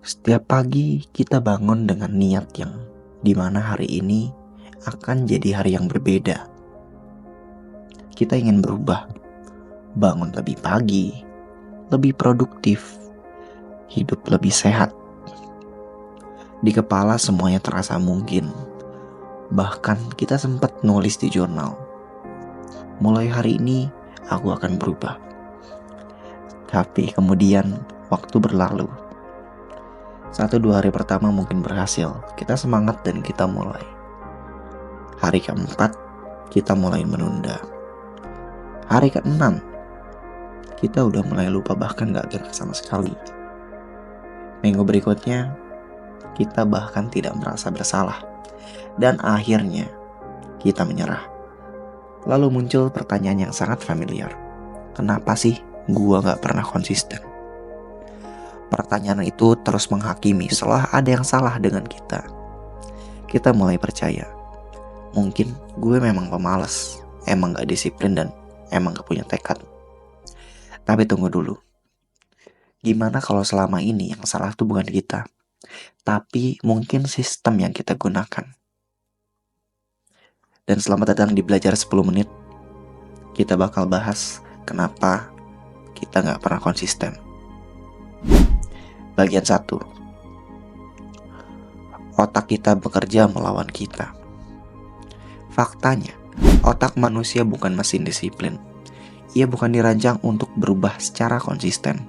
Setiap pagi kita bangun dengan niat yang dimana hari ini akan jadi hari yang berbeda. Kita ingin berubah, bangun lebih pagi, lebih produktif, hidup lebih sehat. Di kepala semuanya terasa mungkin. Bahkan kita sempat nulis di jurnal, mulai hari ini aku akan berubah. Tapi kemudian waktu berlalu. 1-2 hari pertama mungkin berhasil, kita semangat dan kita mulai. Hari keempat, kita mulai menunda. Hari keenam, kita udah mulai lupa, bahkan gak gerak sama sekali. Minggu berikutnya, kita bahkan tidak merasa bersalah. Dan akhirnya, kita menyerah. Lalu muncul pertanyaan yang sangat familiar. Kenapa sih gua gak pernah konsisten? Pertanyaan itu terus menghakimi seolah ada yang salah dengan kita. Kita mulai percaya, mungkin gue memang pemalas, emang gak disiplin dan emang gak punya tekad. Tapi tunggu dulu. Gimana kalau selama ini yang salah tuh bukan kita, tapi mungkin sistem yang kita gunakan? Dan selamat datang di Belajar 10 Menit. Kita bakal bahas kenapa kita gak pernah konsisten. Bagian 1. Otak kita bekerja melawan kita. Faktanya, otak manusia bukan mesin disiplin. Ia bukan dirancang untuk berubah secara konsisten.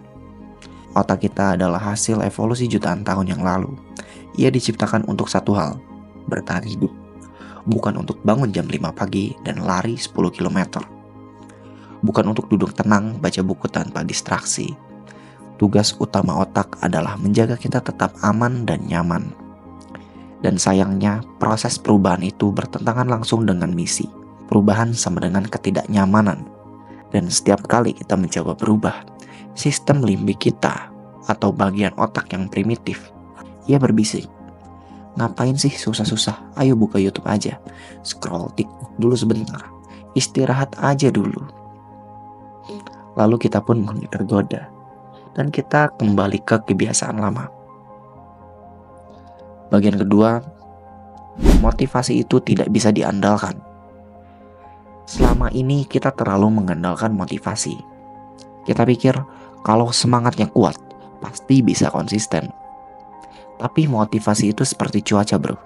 Otak kita adalah hasil evolusi jutaan tahun yang lalu. Ia diciptakan untuk satu hal, bertahan hidup. Bukan untuk bangun jam 5 pagi dan lari 10 km. Bukan untuk duduk tenang baca buku tanpa distraksi. Tugas utama otak adalah menjaga kita tetap aman dan nyaman. Dan sayangnya, proses perubahan itu bertentangan langsung dengan misi. Perubahan sama dengan ketidaknyamanan. Dan setiap kali kita mencoba berubah, sistem limbik kita atau bagian otak yang primitif, ia berbisik. Ngapain sih susah-susah? Ayo buka YouTube aja. Scroll TikTok dulu sebentar. Istirahat aja dulu. Lalu kita pun mulai tergoda. Dan kita kembali ke kebiasaan lama. Bagian kedua, motivasi itu tidak bisa diandalkan. Selama ini kita terlalu mengandalkan motivasi. Kita pikir kalau semangatnya kuat, pasti bisa konsisten. Tapi motivasi itu seperti cuaca bro.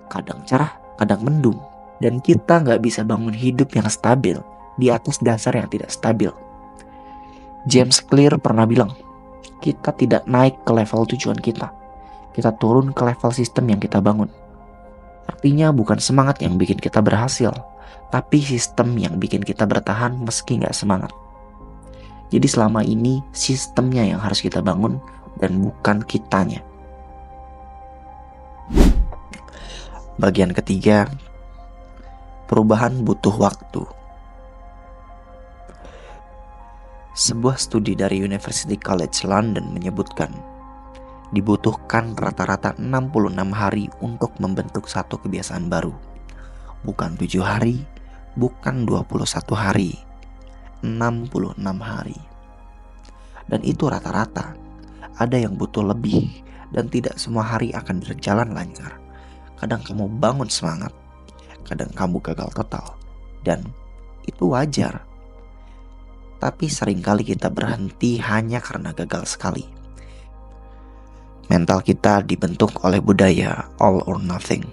Kadang cerah, kadang mendung. Dan kita gak bisa bangun hidup yang stabil di atas dasar yang tidak stabil. James Clear pernah bilang, kita tidak naik ke level tujuan kita. Kita turun ke level sistem yang kita bangun. Artinya bukan semangat yang bikin kita berhasil, tapi sistem yang bikin kita bertahan meski gak semangat. Jadi selama ini sistemnya yang harus kita bangun dan bukan kitanya. Bagian ketiga, perubahan butuh waktu. Sebuah studi dari University College London menyebutkan dibutuhkan rata-rata 66 hari untuk membentuk satu kebiasaan baru. Bukan 7 hari, bukan 21 hari, 66 hari. Dan itu rata-rata. Ada yang butuh lebih dan tidak semua hari akan berjalan lancar. Kadang kamu bangun semangat, kadang kamu gagal total. Dan itu wajar. Tapi seringkali kita berhenti hanya karena gagal sekali. Mental kita dibentuk oleh budaya all or nothing.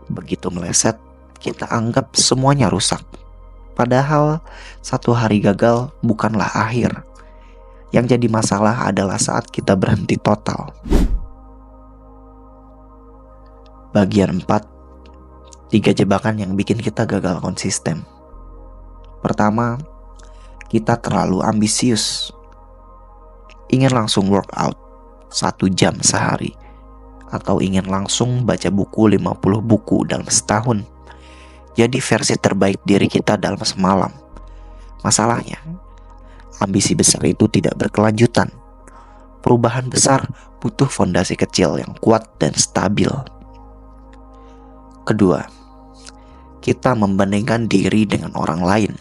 Begitu meleset, kita anggap semuanya rusak. Padahal satu hari gagal bukanlah akhir. Yang jadi masalah adalah saat kita berhenti total. Bagian 4. 3 jebakan yang bikin kita gagal konsisten. Pertama, kita terlalu ambisius. Ingin langsung workout 1 jam sehari. Atau ingin langsung baca buku 50 buku dalam setahun. Jadi versi terbaik diri kita dalam semalam. Masalahnya, ambisi besar itu tidak berkelanjutan. Perubahan besar butuh fondasi kecil yang kuat dan stabil. Kedua, kita membandingkan diri dengan orang lain.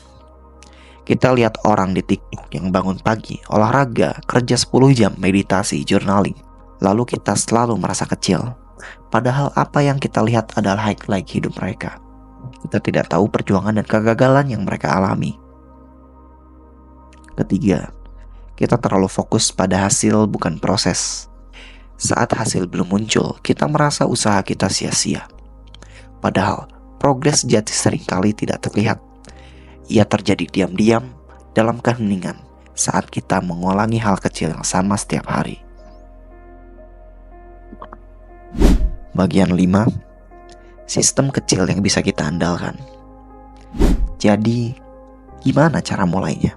Kita lihat orang di TikTok yang bangun pagi, olahraga, kerja 10 jam, meditasi, journaling. Lalu kita selalu merasa kecil, padahal apa yang kita lihat adalah highlight hidup mereka. Kita tidak tahu perjuangan dan kegagalan yang mereka alami. Ketiga, kita terlalu fokus pada hasil bukan proses. Saat hasil belum muncul, kita merasa usaha kita sia-sia. Padahal progres sejati seringkali tidak terlihat. Ia terjadi diam-diam dalam keheningan saat kita mengulangi hal kecil yang sama setiap hari. Bagian 5, sistem kecil yang bisa kita andalkan. Jadi, gimana cara mulainya?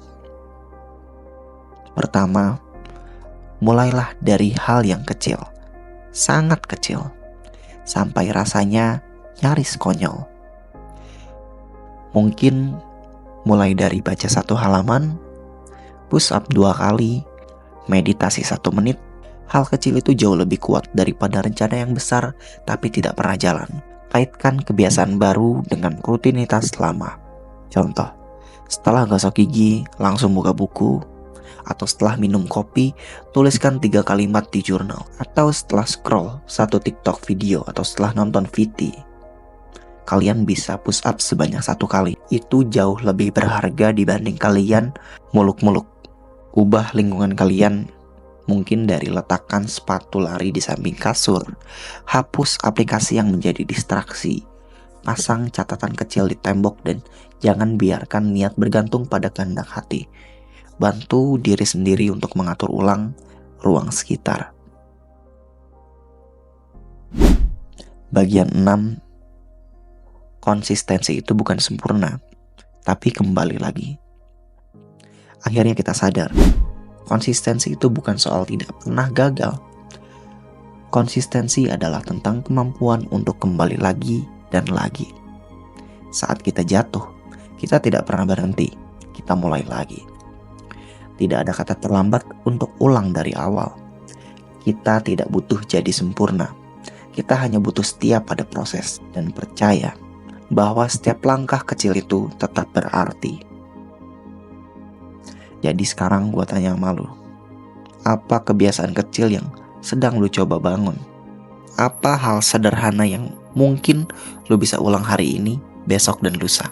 Pertama, mulailah dari hal yang kecil, sangat kecil, sampai rasanya nyaris konyol. Mungkin mulai dari baca 1 halaman, push up 2 kali, meditasi 1 menit. Hal kecil itu jauh lebih kuat daripada rencana yang besar tapi tidak pernah jalan. Kaitkan kebiasaan baru dengan rutinitas lama. Contoh, setelah gosok gigi, langsung buka buku. Atau setelah minum kopi, tuliskan 3 kalimat di jurnal. Atau setelah scroll 1 TikTok video atau setelah nonton VT. Kalian bisa push up sebanyak 1 kali. Itu jauh lebih berharga dibanding kalian muluk-muluk. Ubah lingkungan kalian, mungkin dari letakkan sepatu lari di samping kasur, hapus aplikasi yang menjadi distraksi, pasang catatan kecil di tembok, dan jangan biarkan niat bergantung pada kehendak hati. Bantu diri sendiri untuk mengatur ulang ruang sekitar. Bagian 6, konsistensi itu bukan sempurna, tapi kembali lagi. Akhirnya kita sadar, konsistensi itu bukan soal tidak pernah gagal. Konsistensi adalah tentang kemampuan untuk kembali lagi dan lagi. Saat kita jatuh, kita tidak pernah berhenti, kita mulai lagi. Tidak ada kata terlambat untuk ulang dari awal. Kita tidak butuh jadi sempurna. Kita hanya butuh setia pada proses dan percaya bahwa setiap langkah kecil itu tetap berarti. Jadi sekarang gue tanya sama lu, apa kebiasaan kecil yang sedang lu coba bangun? Apa hal sederhana yang mungkin lu bisa ulang hari ini, besok, dan lusa?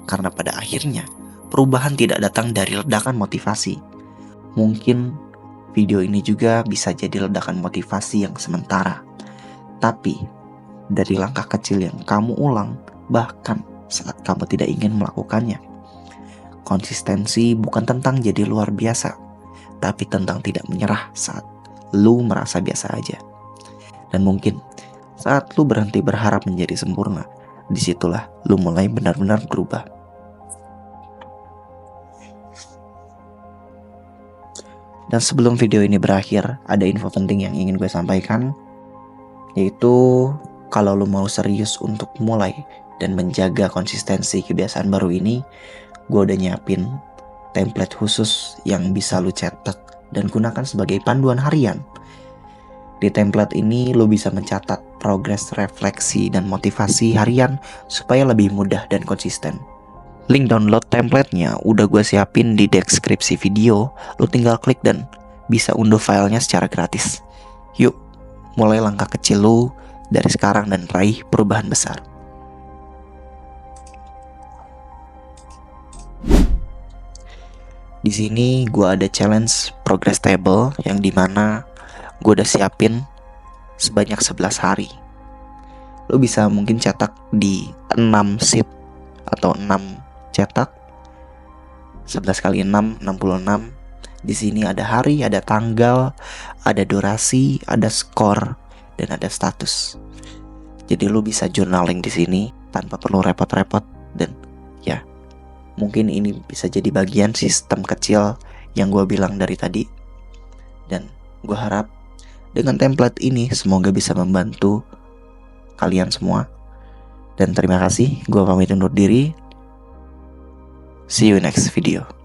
Karena pada akhirnya, perubahan tidak datang dari ledakan motivasi. Mungkin video ini juga bisa jadi ledakan motivasi yang sementara. Tapi, dari langkah kecil yang kamu ulang, bahkan saat kamu tidak ingin melakukannya. Konsistensi bukan tentang jadi luar biasa, tapi tentang tidak menyerah saat lu merasa biasa aja. Dan mungkin saat lu berhenti berharap menjadi sempurna, disitulah lu mulai benar-benar berubah. Dan sebelum video ini berakhir, ada info penting yang ingin gue sampaikan, yaitu kalau lu mau serius untuk mulai dan menjaga konsistensi kebiasaan baru ini, gue udah nyiapin template khusus yang bisa lu cetak dan gunakan sebagai panduan harian. Di template ini lu bisa mencatat progres, refleksi, dan motivasi harian supaya lebih mudah dan konsisten. Link download template-nya udah gue siapin di deskripsi video. Lu tinggal klik dan bisa unduh filenya secara gratis. Yuk, mulai langkah kecil lu dari sekarang dan raih perubahan besar. Di sini gue ada challenge progress table yang dimana gue udah siapin sebanyak 11 hari. Lo bisa mungkin cetak di 6 sheet atau 6 cetak 11 kali 6, 66. Di sini ada hari, ada tanggal, ada durasi, ada skor, dan ada status. Jadi lo bisa journaling di sini tanpa perlu repot-repot, dan ya, mungkin ini bisa jadi bagian sistem kecil yang gue bilang dari tadi. Dan gue harap dengan template ini semoga bisa membantu kalian semua. Dan terima kasih, gue pamit undur diri. See you next video.